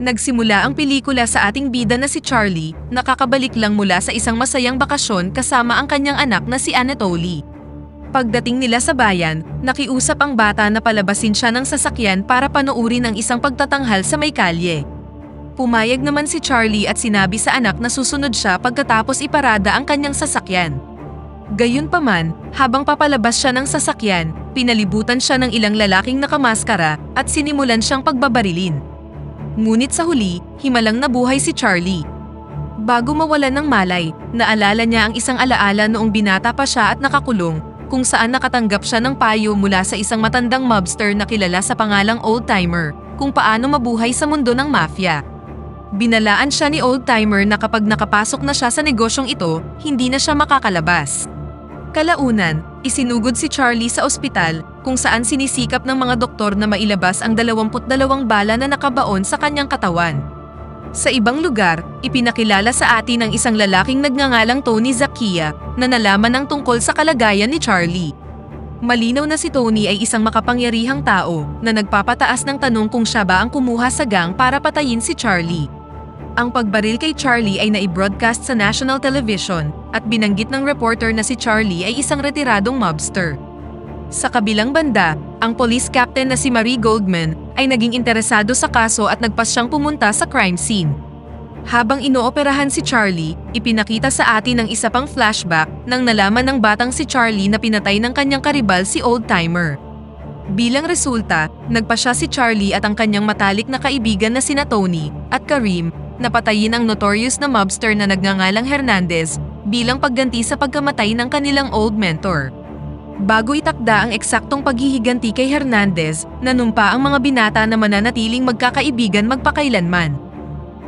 Nagsimula ang pelikula sa ating bida na si Charlie, nakakabalik lang mula sa isang masayang bakasyon kasama ang kanyang anak na si Anatoly. Pagdating nila sa bayan, nakiusap ang bata na palabasin siya ng sasakyan para panoorin ang isang pagtatanghal sa may kalye. Pumayag naman si Charlie at sinabi sa anak na susunod siya pagkatapos iparada ang kanyang sasakyan. Gayunpaman, habang papalabas siya ng sasakyan, pinalibutan siya ng ilang lalaking nakamaskara at sinimulan siyang pagbabarilin. Ngunit sa huli, himalang nabuhay si Charlie. Bago mawalan ng malay, naalala niya ang isang alaala noong binata pa siya at nakakulong, kung saan nakatanggap siya ng payo mula sa isang matandang mobster na kilala sa pangalang Old Timer, kung paano mabuhay sa mundo ng mafia. Binalaan siya ni Old Timer na kapag nakapasok na siya sa negosyong ito, hindi na siya makakalabas. Kalaunan, isinugod si Charlie sa ospital, kung saan sinisikap ng mga doktor na mailabas ang 22 bala na nakabaon sa kanyang katawan. Sa ibang lugar, ipinakilala sa atin ang isang lalaking nagngangalang Tony Zacchia na nalaman ng tungkol sa kalagayan ni Charlie. Malinaw na si Tony ay isang makapangyarihang tao na nagpapataas ng tanong kung siya ba ang kumuha sa gang para patayin si Charlie. Ang pagbaril kay Charlie ay naibroadcast sa national television at binanggit ng reporter na si Charlie ay isang retiradong mobster. Sa kabilang banda, ang police captain na si Marie Goldman ay naging interesado sa kaso at nagpas siyang pumunta sa crime scene. Habang inooperahan si Charlie, ipinakita sa atin ang isa pang flashback nang nalaman ng batang si Charlie na pinatay ng kanyang karibal si Old Timer. Bilang resulta, nagpasya si Charlie at ang kanyang matalik na kaibigan na sina Tony at Karim na patayin ang notorious na mobster na nagngangalang Hernandez bilang pagganti sa pagkamatay ng kanilang old mentor. Bago itakda ang eksaktong paghihiganti kay Hernandez, nanumpa ang mga binata na mananatiling magkakaibigan magpakailanman.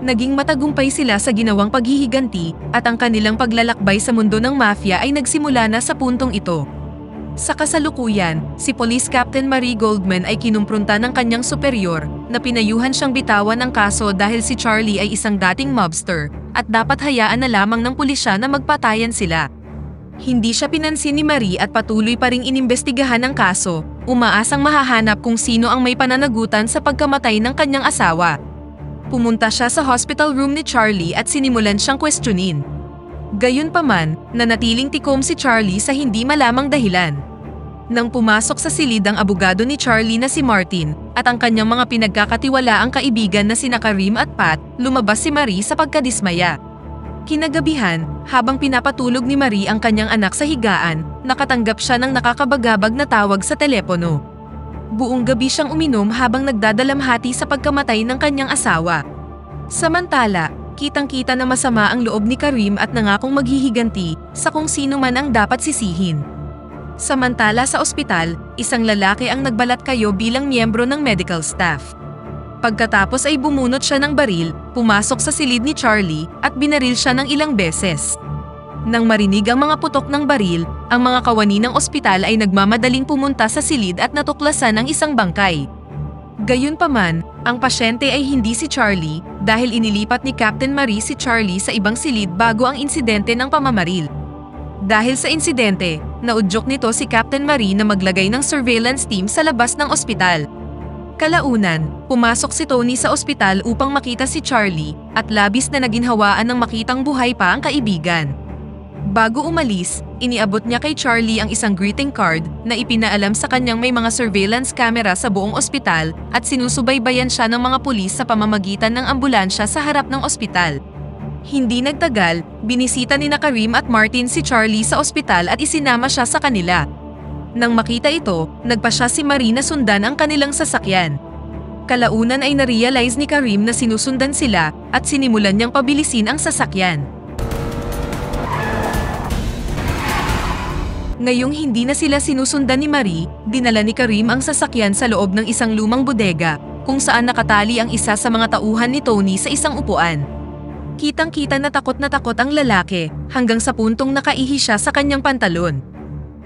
Naging matagumpay sila sa ginawang paghihiganti at ang kanilang paglalakbay sa mundo ng mafia ay nagsimula na sa puntong ito. Sa kasalukuyan, si Police Captain Marie Goldman ay kinumpronta ng kanyang superior na pinayuhan siyang bitawan ang kaso dahil si Charlie ay isang dating mobster at dapat hayaan na lamang ng pulisya na magpatayan sila. Hindi siya pinansin ni Marie at patuloy pa ring inimbestigahan ang kaso, umaasang mahahanap kung sino ang may pananagutan sa pagkamatay ng kanyang asawa. Pumunta siya sa hospital room ni Charlie at sinimulan siyang questionin. Gayunpaman, nanatiling tikom si Charlie sa hindi malamang dahilan. Nang pumasok sa silid ang abogado ni Charlie na si Martin at ang kanyang mga pinagkakatiwalaang kaibigan na sina Karim at Pat, lumabas si Marie sa pagkadismaya. Kinagabihan, habang pinapatulog ni Marie ang kanyang anak sa higaan, nakatanggap siya ng nakakabagabag na tawag sa telepono. Buong gabi siyang uminom habang nagdadalamhati sa pagkamatay ng kanyang asawa. Samantala, kitang-kita na masama ang loob ni Karim at nangakong maghihiganti sa kung sino man ang dapat sisihin. Samantala sa ospital, isang lalaki ang nagbalat kayo bilang miyembro ng medical staff. Pagkatapos ay bumunot siya ng baril, pumasok sa silid ni Charlie at binaril siya ng ilang beses. Nang marinig ang mga putok ng baril, ang mga kawani ng ospital ay nagmamadaling pumunta sa silid at natuklasan ang isang bangkay. Gayunpaman, ang pasyente ay hindi si Charlie dahil inilipat ni Captain Marie si Charlie sa ibang silid bago ang insidente ng pamamaril. Dahil sa insidente, naudyok nito si Captain Marie na maglagay ng surveillance team sa labas ng ospital. Kalaunan, pumasok si Tony sa ospital upang makita si Charlie at labis na naginhawaan ng makitang buhay pa ang kaibigan. Bago umalis, iniabot niya kay Charlie ang isang greeting card na ipinaalam sa kanyang may mga surveillance camera sa buong ospital at sinusubaybayan siya ng mga pulis sa pamamagitan ng ambulansya sa harap ng ospital. Hindi nagtagal, binisita ni Karim at Martin si Charlie sa ospital at isinama siya sa kanila. Nang makita ito, nagpasya si Marie na sundan ang kanilang sasakyan. Kalaunan ay narealize ni Karim na sinusundan sila at sinimulan niyang pabilisin ang sasakyan. Ngayong hindi na sila sinusundan ni Marie, dinala ni Karim ang sasakyan sa loob ng isang lumang bodega, kung saan nakatali ang isa sa mga tauhan ni Tony sa isang upuan. Kitang-kita na takot ang lalaki, hanggang sa puntong nakaihi siya sa kanyang pantalon.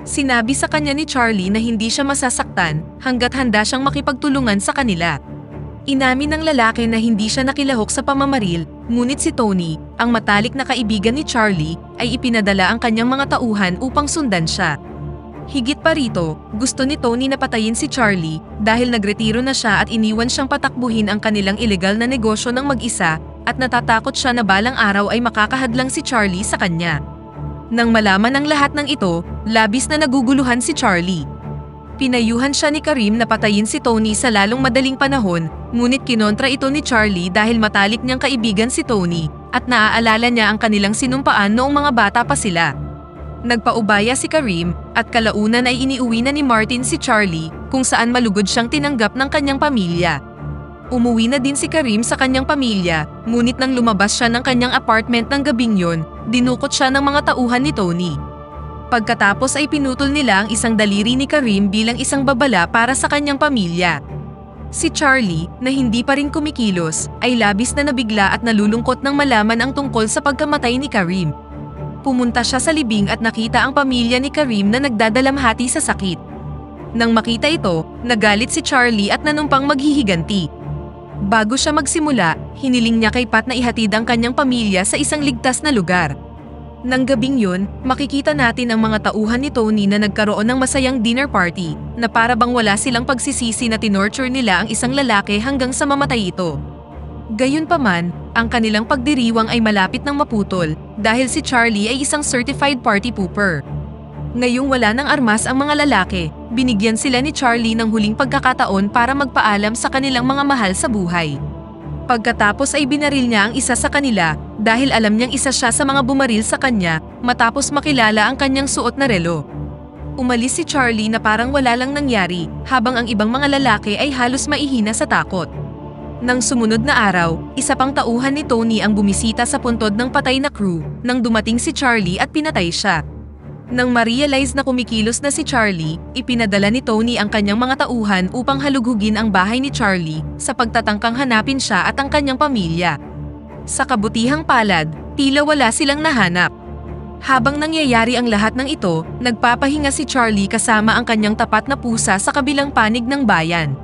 Sinabi sa kanya ni Charlie na hindi siya masasaktan hanggat handa siyang makipagtulungan sa kanila. Inamin ng lalaki na hindi siya nakilahok sa pamamaril, ngunit si Tony, ang matalik na kaibigan ni Charlie, ay ipinadala ang kanyang mga tauhan upang sundan siya. Higit pa rito, gusto ni Tony na patayin si Charlie dahil nagretiro na siya at iniwan siyang patakbuhin ang kanilang ilegal na negosyo ng mag-isa at natatakot siya na balang araw ay makakahadlang si Charlie sa kanya. Nang malaman ang lahat ng ito, labis na naguguluhan si Charlie. Pinayuhan siya ni Karim na patayin si Tony sa lalong madaling panahon, ngunit kinontra ito ni Charlie dahil matalik niyang kaibigan si Tony at naaalala niya ang kanilang sinumpaan noong mga bata pa sila. Nagpaubaya si Karim at kalaunan ay iniuwi na ni Martin si Charlie kung saan malugod siyang tinanggap ng kanyang pamilya. Umuwi na din si Karim sa kanyang pamilya, ngunit nang lumabas siya ng kanyang apartment ng gabing yon, dinukot siya ng mga tauhan ni Tony. Pagkatapos ay pinutol nila ang isang daliri ni Karim bilang isang babala para sa kanyang pamilya. Si Charlie, na hindi pa rin kumikilos, ay labis na nabigla at nalulungkot nang malaman ang tungkol sa pagkamatay ni Karim. Pumunta siya sa libing at nakita ang pamilya ni Karim na nagdadalamhati sa sakit. Nang makita ito, nagalit si Charlie at nanumpang maghihiganti. Bago siya magsimula, hiniling niya kay Pat na ihatid ang kanyang pamilya sa isang ligtas na lugar. Nang gabing yun, makikita natin ang mga tauhan ni Tony na nagkaroon ng masayang dinner party, na para bang wala silang pagsisisi na tinorture nila ang isang lalaki hanggang sa mamatay ito. Gayunpaman, ang kanilang pagdiriwang ay malapit ng maputol dahil si Charlie ay isang certified party pooper. Ngayong wala ng armas ang mga lalaki, binigyan sila ni Charlie ng huling pagkakataon para magpaalam sa kanilang mga mahal sa buhay. Pagkatapos ay binaril niya ang isa sa kanila dahil alam niyang isa siya sa mga bumaril sa kanya matapos makilala ang kanyang suot na relo. Umalis si Charlie na parang wala lang nangyari habang ang ibang mga lalaki ay halos maihina sa takot. Nang sumunod na araw, isa pang tauhan ni Tony ang bumisita sa puntod ng patay na crew nang dumating si Charlie at pinatay siya. Nang ma-realize na kumikilos na si Charlie, ipinadala ni Tony ang kanyang mga tauhan upang halughugin ang bahay ni Charlie sa pagtatangkang hanapin siya at ang kanyang pamilya. Sa kabutihang palad, tila wala silang nahanap. Habang nangyayari ang lahat ng ito, nagpapahinga si Charlie kasama ang kanyang tapat na pusa sa kabilang panig ng bayan.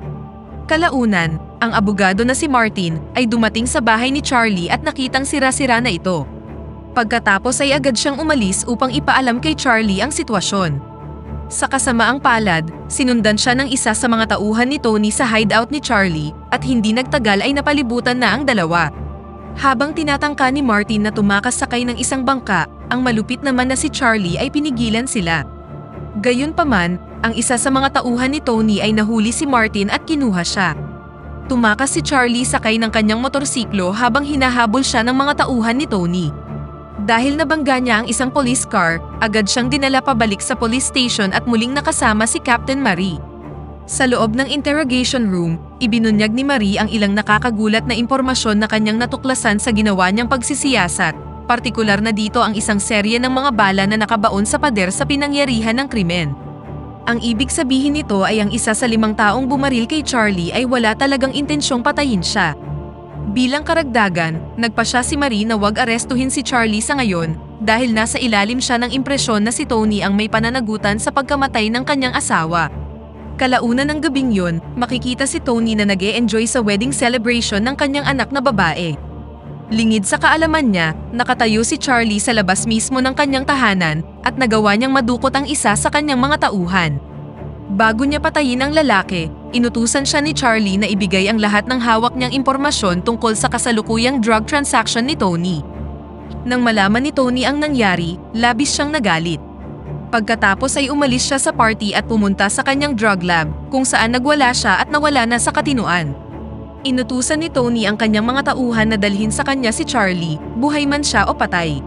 Kalaunan, ang abogado na si Martin ay dumating sa bahay ni Charlie at nakitang sira-sira na ito. Pagkatapos ay agad siyang umalis upang ipaalam kay Charlie ang sitwasyon. Sa kasamaang palad, sinundan siya ng isa sa mga tauhan ni Tony sa hideout ni Charlie at hindi nagtagal ay napalibutan na ang dalawa. Habang tinatangka ni Martin na tumakas sakay ng isang bangka, ang malupit naman na si Charlie ay pinigilan sila. Gayunpaman, ang isa sa mga tauhan ni Tony ay nahuli si Martin at kinuha siya. Tumakas si Charlie sakay ng kanyang motorsiklo habang hinahabol siya ng mga tauhan ni Tony. Dahil nabangga niya ang isang police car, agad siyang dinala pabalik sa police station at muling nakasama si Captain Marie. Sa loob ng interrogation room, ibinunyag ni Marie ang ilang nakakagulat na impormasyon na kanyang natuklasan sa ginawa niyang pagsisiyasat, partikular na dito ang isang serye ng mga bala na nakabaon sa pader sa pinangyarihan ng krimen. Ang ibig sabihin nito ay ang isa sa 5 taong bumaril kay Charlie ay wala talagang intensyong patayin siya. Bilang karagdagan, nagpasya si Marie na wag arestuhin si Charlie sa ngayon dahil nasa ilalim siya ng impresyon na si Tony ang may pananagutan sa pagkamatay ng kanyang asawa. Kalaunan ng gabing yon, makikita si Tony na nag-e-enjoy sa wedding celebration ng kanyang anak na babae. Lingid sa kaalaman niya, nakatayo si Charlie sa labas mismo ng kanyang tahanan at nagawa niyang madukot ang isa sa kanyang mga tauhan. Bago niya patayin ang lalaki, inutusan siya ni Charlie na ibigay ang lahat ng hawak niyang impormasyon tungkol sa kasalukuyang drug transaction ni Tony. Nang malaman ni Tony ang nangyari, labis siyang nagalit. Pagkatapos ay umalis siya sa party at pumunta sa kanyang drug lab, kung saan nagwala siya at nawala na sa katinuan. Inutusan ni Tony ang kanyang mga tauhan na dalhin sa kanya si Charlie, buhay man siya o patay.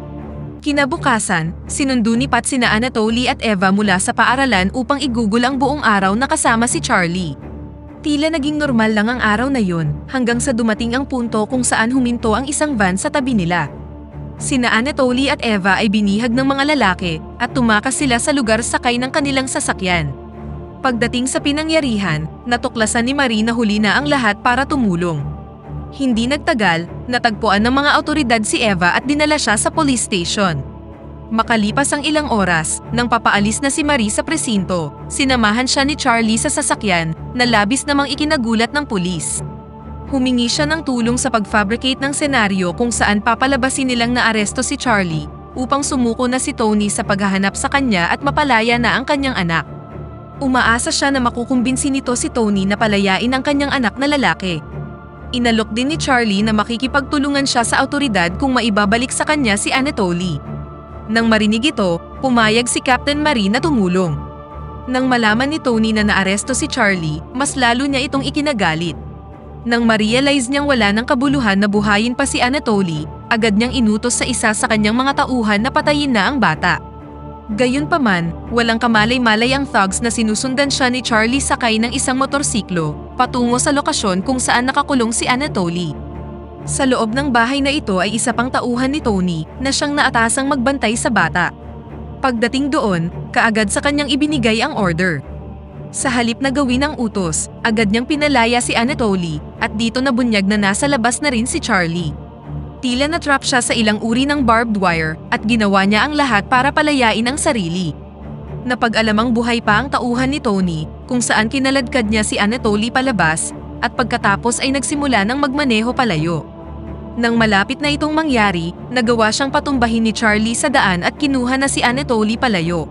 Kinabukasan, sinundo ni Pat sina Anatoly at Eva mula sa paaralan upang igugol ang buong araw na kasama si Charlie. Tila naging normal lang ang araw na yon, hanggang sa dumating ang punto kung saan huminto ang isang van sa tabi nila. Sina Anatoly at Eva ay binihag ng mga lalaki at tumakas sila sa lugar sakay ng kanilang sasakyan. Pagdating sa pinangyarihan, natuklasan ni Marie na huli na ang lahat para tumulong. Hindi nagtagal, natagpuan ng mga awtoridad si Eva at dinala siya sa police station. Makalipas ang ilang oras, nang papaalis na si Marie sa presinto, sinamahan siya ni Charlie sa sasakyan na labis namang ikinagulat ng pulis. Humingi siya ng tulong sa pag-fabricate ng senaryo kung saan papalabasin nilang naaresto si Charlie upang sumuko na si Tony sa paghahanap sa kanya at mapalaya na ang kanyang anak. Umaasa siya na makukumbinsi nito si Tony na palayain ang kanyang anak na lalaki. Inalok din ni Charlie na makikipagtulungan siya sa awtoridad kung maibabalik sa kanya si Anatoly. Nang marinig ito, pumayag si Captain Marie na tumulong. Nang malaman ni Tony na naaresto si Charlie, mas lalo niya itong ikinagalit. Nang ma-realize niyang wala ng kabuluhan na buhayin pa si Anatoly, agad niyang inutos sa isa sa kanyang mga tauhan na patayin na ang bata. Gayunpaman, walang kamalay-malay ang thugs na sinusundan siya ni Charlie sakay ng isang motorsiklo, patungo sa lokasyon kung saan nakakulong si Anatoly. Sa loob ng bahay na ito ay isa pang tauhan ni Tony na siyang naatasang magbantay sa bata. Pagdating doon, kaagad sa kanyang ibinigay ang order. Sa halip na gawin ang utos, agad niyang pinalaya si Anatoly at dito nabunyag na nasa labas na rin si Charlie. Tila na-trap siya sa ilang uri ng barbed wire at ginawa niya ang lahat para palayain ang sarili. Napag-alamang buhay pa ang tauhan ni Tony kung saan kinaladkad niya si Anatoly palabas at pagkatapos ay nagsimula ng magmaneho palayo. Nang malapit na itong mangyari, nagawa siyang patumbahin ni Charlie sa daan at kinuha na si Anatoly palayo.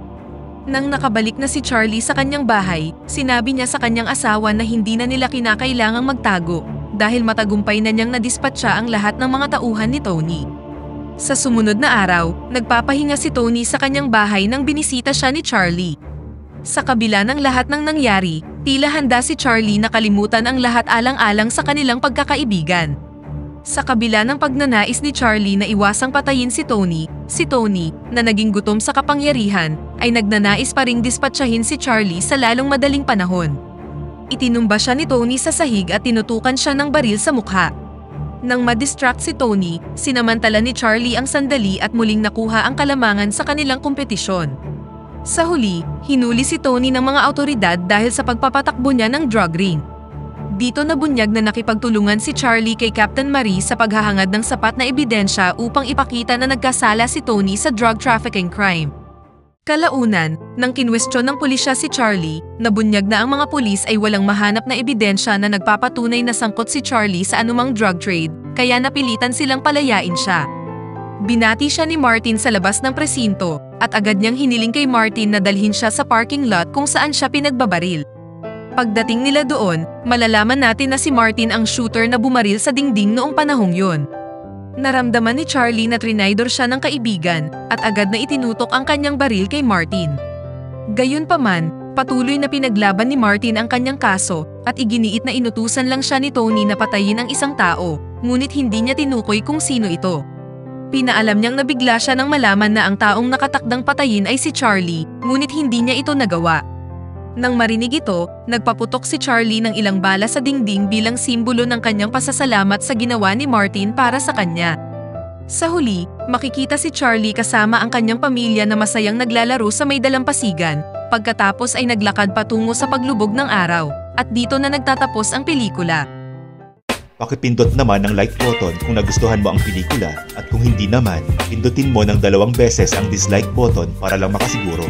Nang nakabalik na si Charlie sa kanyang bahay, sinabi niya sa kanyang asawa na hindi na nila kinakailangang magtago dahil matagumpay na niyang nadispatcha ang lahat ng mga tauhan ni Tony. Sa sumunod na araw, nagpapahinga si Tony sa kanyang bahay nang binisita siya ni Charlie. Sa kabila ng lahat ng nangyari, tila handa si Charlie na kalimutan ang lahat alang-alang sa kanilang pagkakaibigan. Sa kabila ng pagnanais ni Charlie na iwasang patayin si Tony, na naging gutom sa kapangyarihan, ay nagnanais pa ring dispatchahin si Charlie sa lalong madaling panahon. Itinumba siya ni Tony sa sahig at tinutukan siya ng baril sa mukha. Nang madistract si Tony, sinamantala ni Charlie ang sandali at muling nakuha ang kalamangan sa kanilang kompetisyon. Sa huli, hinuli si Tony ng mga awtoridad dahil sa pagpapatakbo niya ng drug ring. Dito nabunyag na nakipagtulungan si Charlie kay Captain Marie sa paghahangad ng sapat na ebidensya upang ipakita na nagkasala si Tony sa drug trafficking crime. Kalaunan, nang kinwestiyon ng pulisya si Charlie, nabunyag na ang mga pulis ay walang mahanap na ebidensya na nagpapatunay na sangkot si Charlie sa anumang drug trade, kaya napilitan silang palayain siya. Binati siya ni Martin sa labas ng presinto at agad niyang hiniling kay Martin na dalhin siya sa parking lot kung saan siya pinagbabaril. Pagdating nila doon, malalaman natin na si Martin ang shooter na bumaril sa dingding noong panahong yun. Naramdaman ni Charlie na trinaydor siya ng kaibigan at agad na itinutok ang kanyang baril kay Martin. Gayunpaman, patuloy na pinaglaban ni Martin ang kanyang kaso at iginiit na inutusan lang siya ni Tony na patayin ang isang tao, ngunit hindi niya tinukoy kung sino ito. Pinaalam niyang nabigla siya nang malaman na ang taong nakatakdang patayin ay si Charlie, ngunit hindi niya ito nagawa. Nang marinig ito, nagpaputok si Charlie ng ilang bala sa dingding bilang simbolo ng kanyang pasasalamat sa ginawa ni Martin para sa kanya. Sa huli, makikita si Charlie kasama ang kanyang pamilya na masayang naglalaro sa may dalampasigan, pagkatapos ay naglakad patungo sa paglubog ng araw, at dito na nagtatapos ang pelikula. Pakipindot naman ang like button kung nagustuhan mo ang pelikula at kung hindi naman, pindutin mo ng 2 beses ang dislike button para lang makasiguro.